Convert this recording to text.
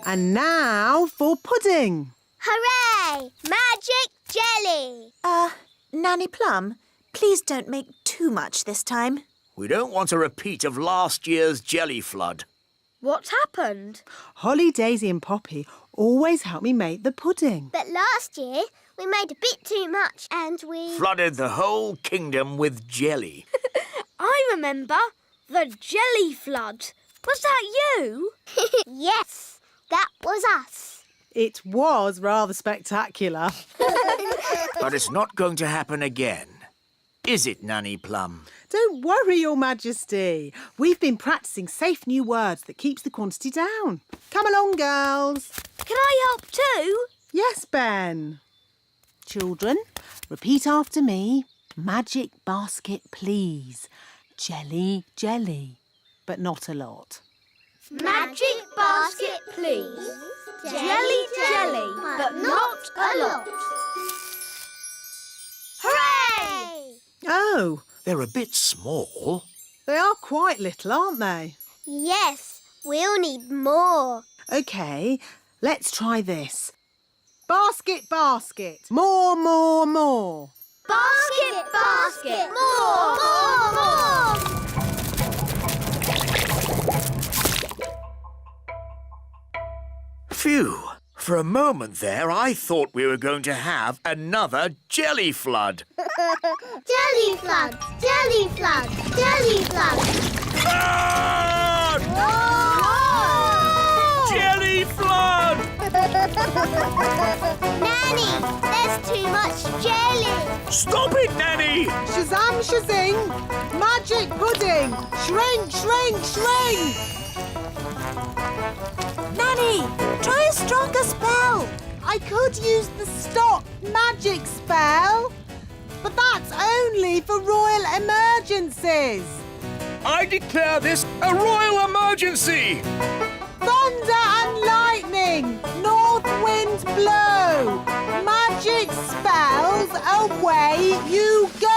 And now for pudding. Hooray! Magic jelly! Nanny Plum, please don't make too much this time. We don't want a repeat of last year's jelly flood. What happened? Holly, Daisy and Poppy always help me make the pudding. But last year, we made a bit too much and we... Flooded the whole kingdom with jelly. I remember. The jelly flood. Was that you? Yes, that was us. It was rather spectacular. But it's not going to happen again. Is it, Nanny Plum? Don't worry, Your Majesty. We've been practising safe new words that keeps the quantity down. Come along, girls. Can I help too? Yes, Ben. Children, repeat after me. Magic basket, please. Jelly, jelly. But not a lot. Magic basket, please. Jelly, jelly, but not a lot. Hooray! Oh, They're a bit small. they are quite little, aren't they? Yes, we'll need more. OK, let's try this. Basket, basket. More, more, more. Basket, basket, more, more, more. Phew. For a moment there, I thought we were going to have another jelly flood. Jelly flood, jelly flood, jelly flood. Flood! Jelly flood! Nanny, there's too much jelly. Stop it, Nanny! Shazam, shazing. Magic pudding. Shrink, shrink, shrink. Nanny, try a stronger spell. I could use the stop magic spell, but that's only for royal emergencies. I declare this a royal emergency! Thunder and lightning, north wind blow, magic spells, away you go!